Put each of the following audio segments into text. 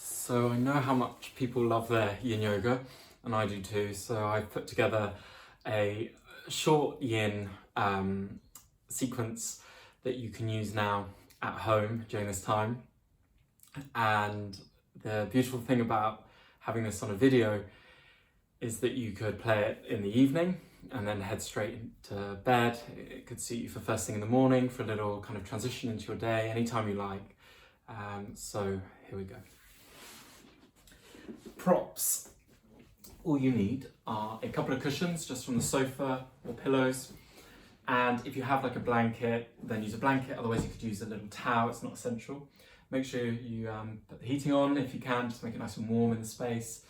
So I know how much people love their yin yoga, and I do too. So I've put together a short yin sequence that you can use now at home during this time. And the beautiful thing about having this on a video is that you could play it in the evening and then head straight into bed. It could suit you for first thing in the morning, for a little kind of transition into your day, anytime you like. So here we go. Props. All you need are a couple of cushions just from the sofa or pillows, and if you have like a blanket, then use a blanket, otherwise you could use a little towel, it's not essential. Make sure you put the heating on if you can, just make it nice and warm in the space.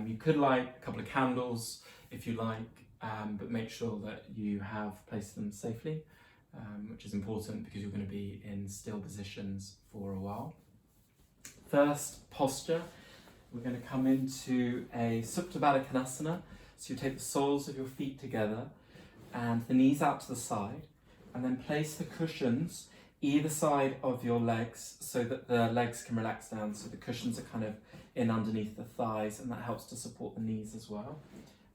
You could light a couple of candles if you like, but make sure that you have placed them safely, which is important because you're going to be in still positions for a while. First, posture. We're going to come into a Supta Baddha Konasana. So you take the soles of your feet together and the knees out to the side, and then place the cushions either side of your legs so that the legs can relax down, so the cushions are kind of in underneath the thighs, and that helps to support the knees as well.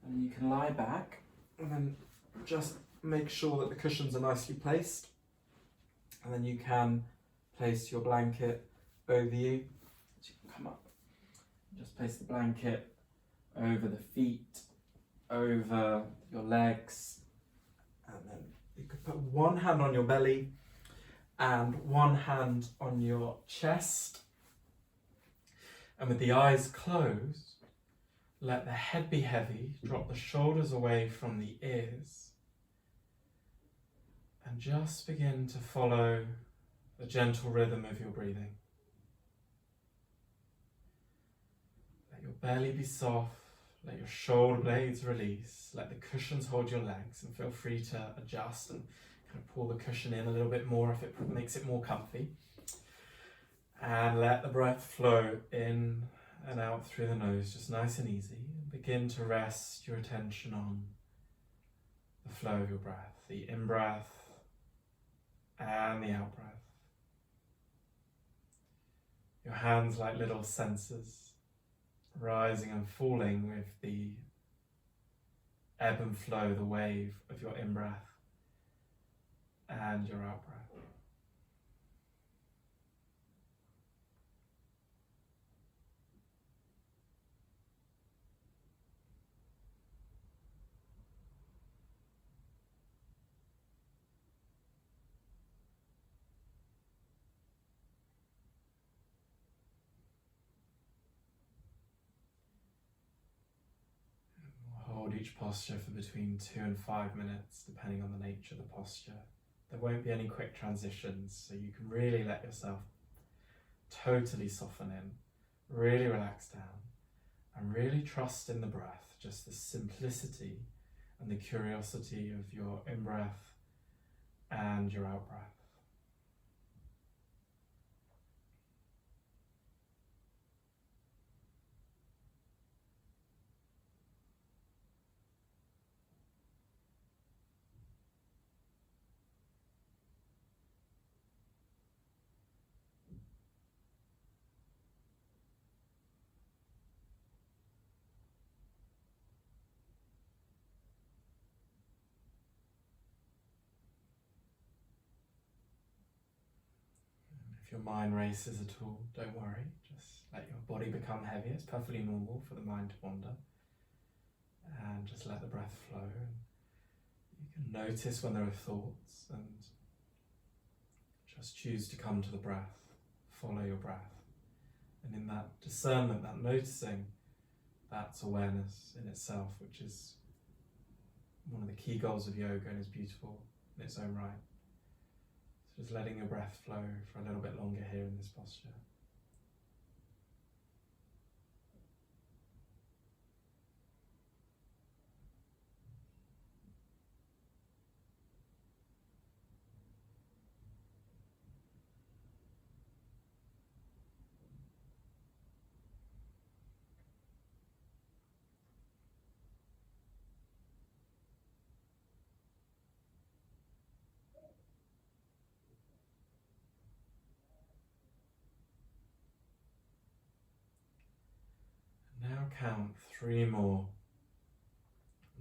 And you can lie back and then just make sure that the cushions are nicely placed, and then you can place your blanket over you. So you can come up. Just place the blanket over the feet, over your legs, and then you could put one hand on your belly and one hand on your chest. And with the eyes closed, let the head be heavy, drop the shoulders away from the ears, and just begin to follow the gentle rhythm of your breathing. Your belly be soft, let your shoulder blades release, let the cushions hold your legs, and feel free to adjust and kind of pull the cushion in a little bit more if it makes it more comfy. And let the breath flow in and out through the nose, just nice and easy. Begin to rest your attention on the flow of your breath, the in-breath and the out-breath. Your hands like little sensors, rising and falling with the ebb and flow, the wave of your in-breath and your out-breath. Hold each posture for between 2 and 5 minutes, depending on the nature of the posture. There won't be any quick transitions, so you can really let yourself totally soften in, really relax down, and really trust in the breath, just the simplicity and the curiosity of your in-breath and your out-breath. If your mind races at all, don't worry, just let your body become heavy. It's perfectly normal for the mind to wander. And just let the breath flow. You can notice when there are thoughts and just choose to come to the breath, follow your breath. And in that discernment, that noticing, that's awareness in itself, which is one of the key goals of yoga and is beautiful in its own right. So just letting your breath flow for a little bit longer here in this posture. Now count 3 more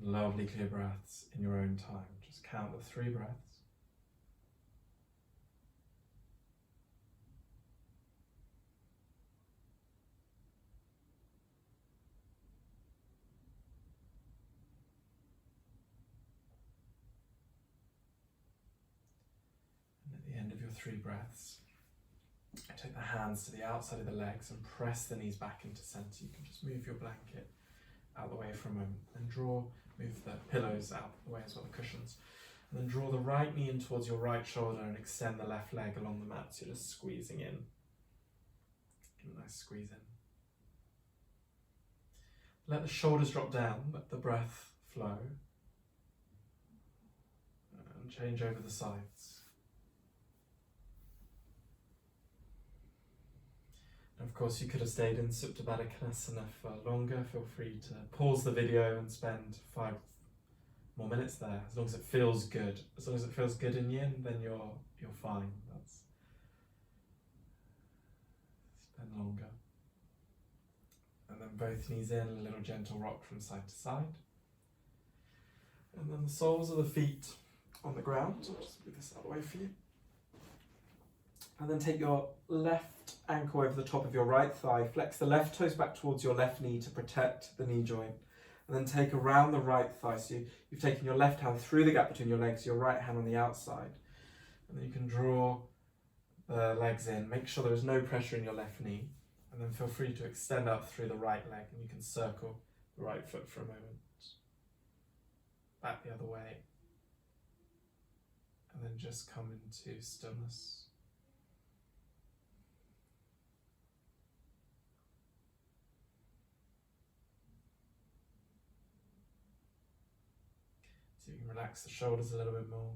lovely clear breaths in your own time. Just count the 3 breaths. And at the end of your 3 breaths, take the hands to the outside of the legs and press the knees back into center. You can just move your blanket out of the way for a moment and move the pillows out of the way as well, the cushions. And then draw the right knee in towards your right shoulder and extend the left leg along the mat. So you're just squeezing in. Give a nice squeeze in. Let the shoulders drop down, let the breath flow. And change over the sides. And of course, you could have stayed in Supta Baddha Konasana for longer. Feel free to pause the video and spend 5 more minutes there, as long as it feels good. As long as it feels good in Yin, then you're fine. Spend longer. And then both knees in, a little gentle rock from side to side. And then the soles of the feet on the ground. I'll just move this out of the way for you. And then take your left ankle over the top of your right thigh. Flex the left toes back towards your left knee to protect the knee joint. And then take around the right thigh. So you've taken your left hand through the gap between your legs, your right hand on the outside. And then you can draw the legs in. Make sure there is no pressure in your left knee. And then feel free to extend out through the right leg. And you can circle the right foot for a moment. Back the other way. And then just come into stillness. So you can relax the shoulders a little bit more.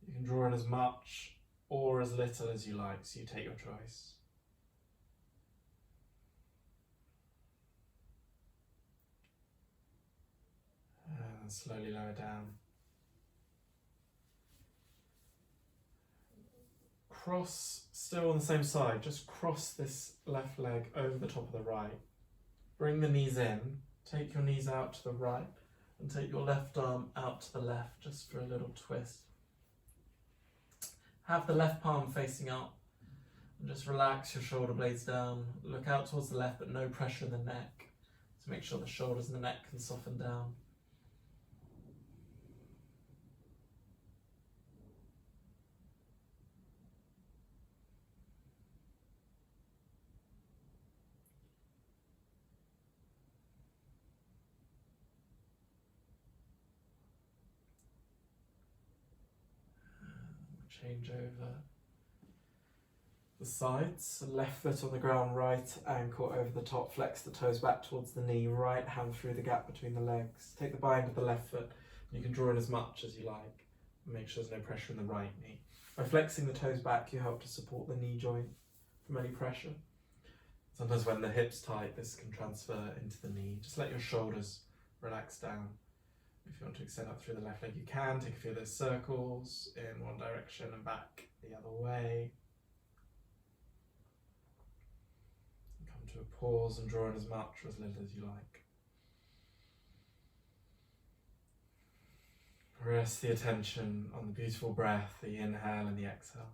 You can draw in as much or as little as you like, so you take your choice. And slowly lower down. Cross, still on the same side, just cross this left leg over the top of the right. Bring the knees in, take your knees out to the right. And take your left arm out to the left, just for a little twist. Have the left palm facing up, and just relax your shoulder blades down. Look out towards the left, but no pressure in the neck. So make sure the shoulders and the neck can soften down. Change over the sides, left foot on the ground, right ankle over the top, flex the toes back towards the knee, right hand through the gap between the legs. Take the bind of the left foot, you can draw in as much as you like. Make sure there's no pressure in the right knee. By flexing the toes back, you help to support the knee joint from any pressure. Sometimes when the hip's tight, this can transfer into the knee. Just let your shoulders relax down. If you want to extend up through the left leg, you can. Take a few of those circles in one direction and back the other way. Come to a pause and draw in as much or as little as you like. Rest the attention on the beautiful breath, the inhale and the exhale.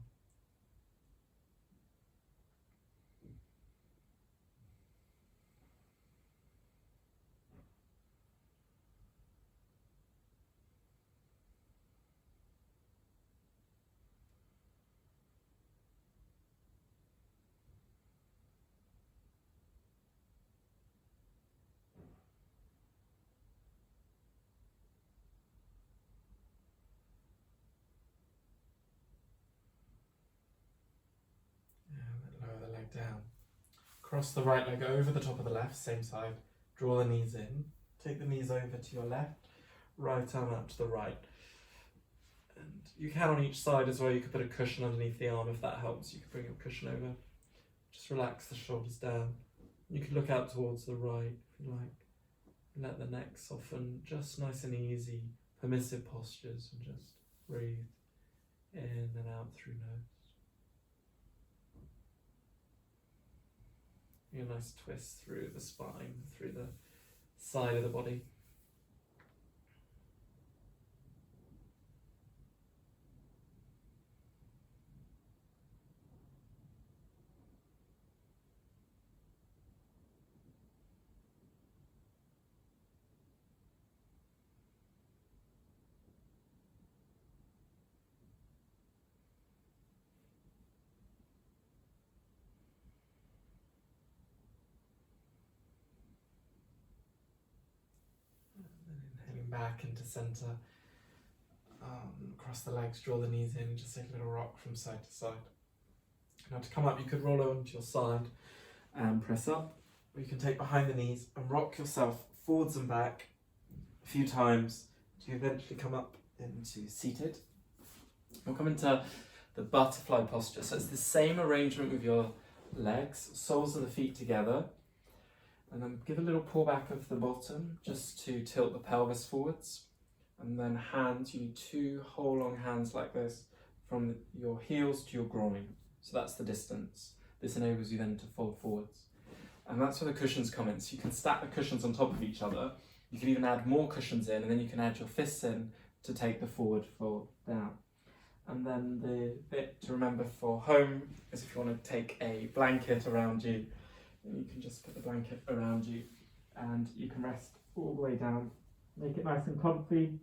Down. Cross the right leg over the top of the left, same side. Draw the knees in. Take the knees over to your left. Right arm out to the right. And you can on each side as well. You could put a cushion underneath the arm if that helps. You could bring your cushion over. Just relax the shoulders down. You could look out towards the right if you like. Let the neck soften. Just nice and easy, permissive postures, and just breathe in and out through nose. a nice twist through the spine, through the side of the body. Inhaling back into center, across the legs, draw the knees in, just take a little rock from side to side. Now to come up, you could roll over onto your side and press up, or you can take behind the knees and rock yourself forwards and back a few times to eventually come up into seated. We'll come into the butterfly posture. So it's the same arrangement with your legs, soles of the feet together, and then give a little pull back of the bottom just to tilt the pelvis forwards. And then hands, you need 2 whole long hands like this from your heels to your groin. So that's the distance. This enables you then to fold forwards. And that's where the cushions come in. So you can stack the cushions on top of each other. You can even add more cushions in, and then you can add your fists in to take the forward fold down. And then the bit to remember for home is if you want to take a blanket around you, then you can just put the blanket around you and you can rest all the way down. Make it nice and comfy,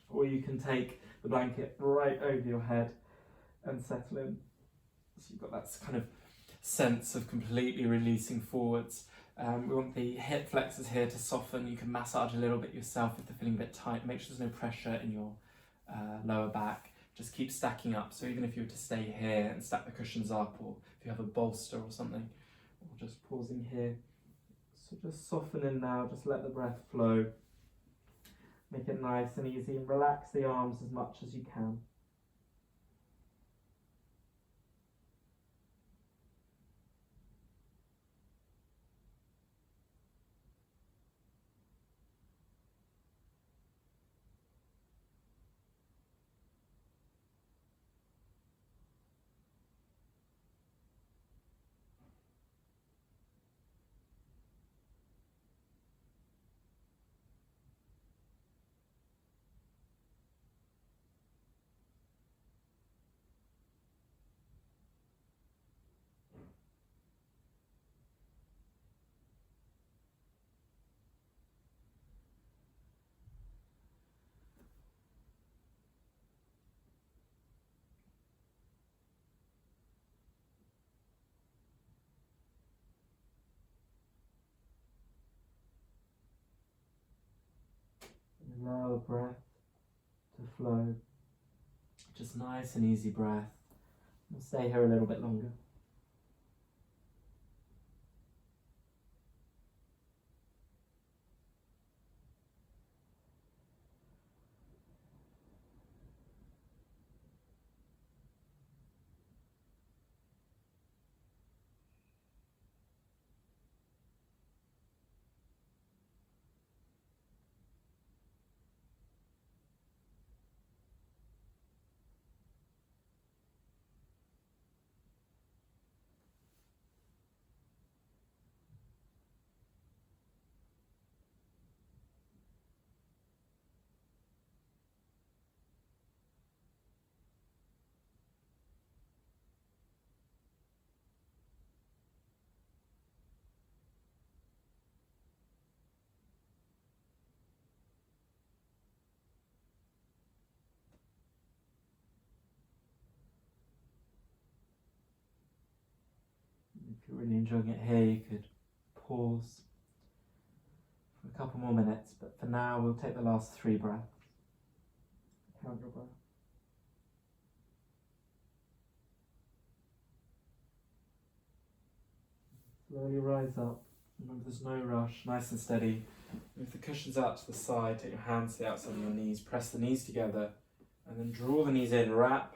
or you can take the blanket right over your head and settle in. So you've got that kind of sense of completely releasing forwards. We want the hip flexors here to soften. You can massage a little bit yourself if they're feeling a bit tight. Make sure there's no pressure in your lower back. Just keep stacking up. So even if you were to stay here and stack the cushions up, or if you have a bolster or something, or just pausing here. So just soften in now, just let the breath flow. Make it nice and easy and relax the arms as much as you can. Allow the breath to flow. Just nice and easy breath. We'll stay here a little bit longer. If you're really enjoying it here, you could pause for a couple more minutes, but for now we'll take the last 3 breaths. Count your breath. Slowly rise up. Remember, there's no rush, nice and steady. Move the cushions out to the side, take your hands to the outside of your knees, press the knees together, and then draw the knees in, wrap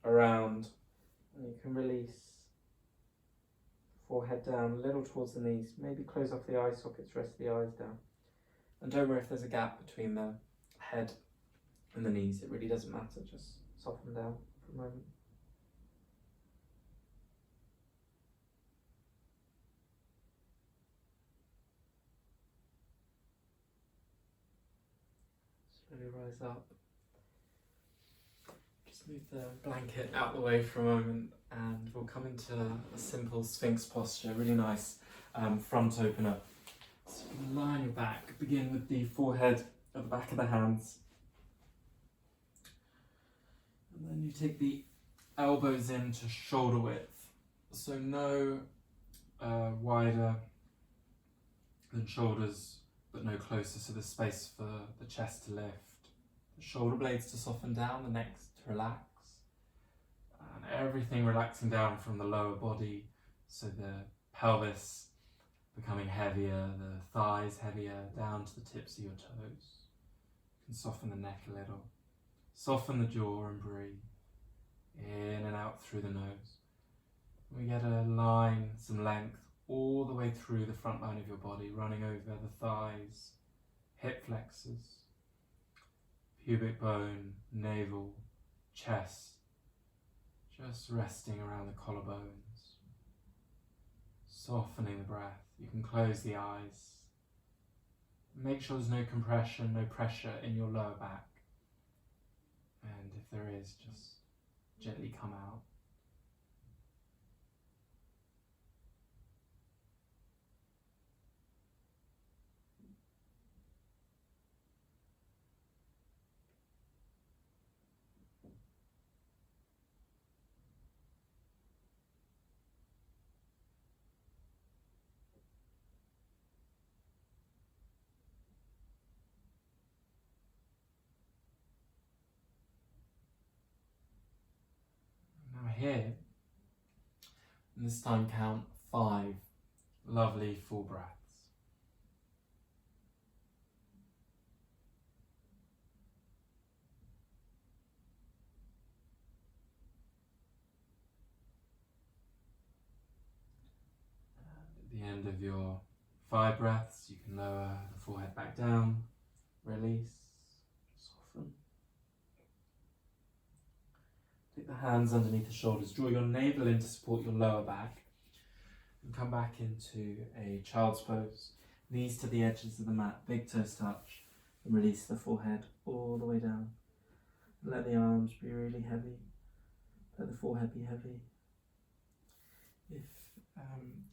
around, and you can release. Forehead down, a little towards the knees, maybe close off the eye sockets, rest the eyes down. And don't worry if there's a gap between the head and the knees, it really doesn't matter, just soften down for a moment. Slowly rise up. Just move the blanket out the way for a moment and we'll come into a simple Sphinx posture, really nice front opener. So you lie on your back, begin with the forehead at the back of the hands. And then you take the elbows into shoulder width. So no wider than shoulders, but no closer, so there's space for the chest to lift, the shoulder blades to soften down, the neck to relax, and everything relaxing down from the lower body, so the pelvis becoming heavier, the thighs heavier, down to the tips of your toes. You can soften the neck a little, soften the jaw and breathe, in and out through the nose. We get a line, some length, all the way through the front line of your body, running over the thighs, hip flexors, pubic bone, navel, chest, just resting around the collarbones, softening the breath. You can close the eyes. Make sure there's no compression, no pressure in your lower back. And if there is, just gently come out. Now here, and this time count 5 lovely full breaths. And at the end of your 5 breaths, you can lower the forehead back down, release, soften. Take the hands underneath the shoulders, draw your navel in to support your lower back, and come back into a child's pose. Knees to the edges of the mat, big toes touch, and release the forehead all the way down. Let the arms be really heavy, let the forehead be heavy. If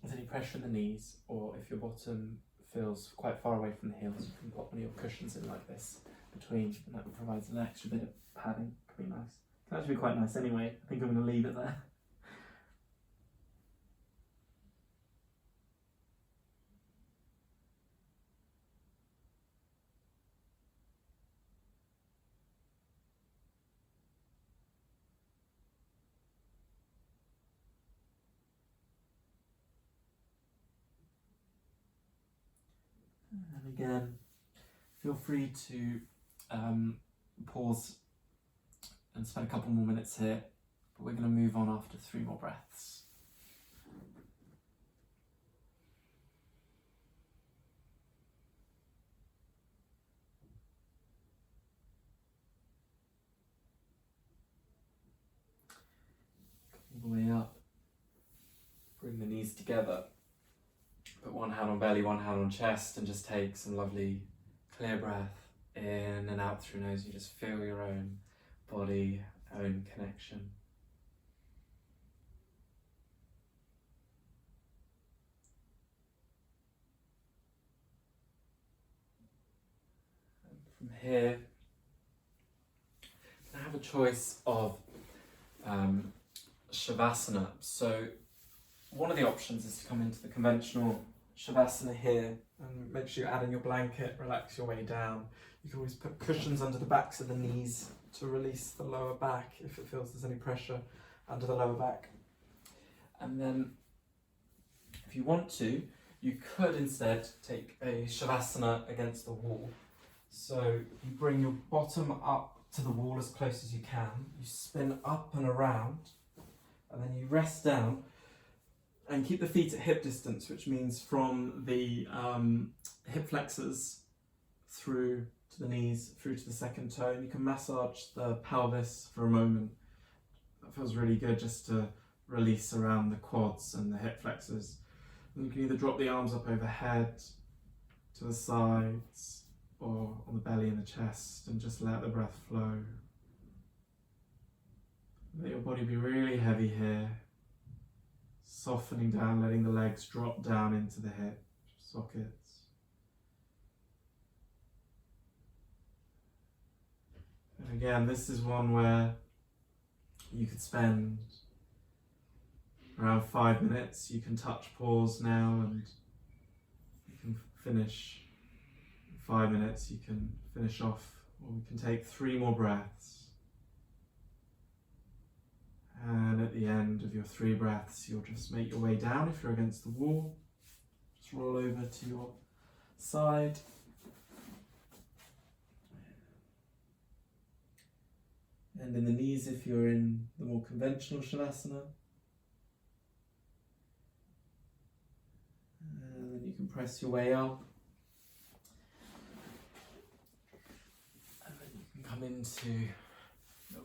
there's any pressure in the knees, or if your bottom feels quite far away from the heels, you can pop one of your cushions in like this between, and that provides an extra bit of padding. Could be nice. Can actually be quite nice anyway. I think I'm going to leave it there. And again, feel free to pause and spend a couple more minutes here, but we're going to move on after 3 more breaths. All the way up, bring the knees together, put one hand on belly, one hand on chest, and just take some lovely clear breath in and out through nose. You just feel your own body, own connection. And from here, I have a choice of Shavasana. So one of the options is to come into the conventional Shavasana here, and make sure you're adding your blanket, relax your way down. You can always put cushions under the backs of the knees to release the lower back if it feels there's any pressure under the lower back. And then if you want to, you could instead take a Shavasana against the wall. So you bring your bottom up to the wall as close as you can, you spin up and around, and then you rest down and keep the feet at hip distance, which means from the hip flexors through to the knees, through to the second toe. And you can massage the pelvis for a moment. That feels really good, just to release around the quads and the hip flexors. And you can either drop the arms up overhead, to the sides, or on the belly and the chest, and just let the breath flow. Let your body be really heavy here, softening down, letting the legs drop down into the hip sockets. And again, this is one where you could spend around 5 minutes. You can touch pause now and you can finish 5 minutes. You can finish off, or we can take 3 more breaths. And at the end of your 3 breaths, you'll just make your way down. If you're against the wall, just roll over to your side. And in the knees if you're in the more conventional Shavasana. And then you can press your way up. And then you can come into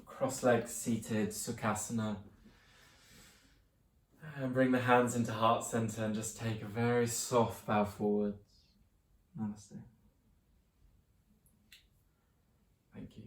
cross-legged seated Sukhasana. And bring the hands into heart center and just take a very soft bow forwards. Namaste. Thank you.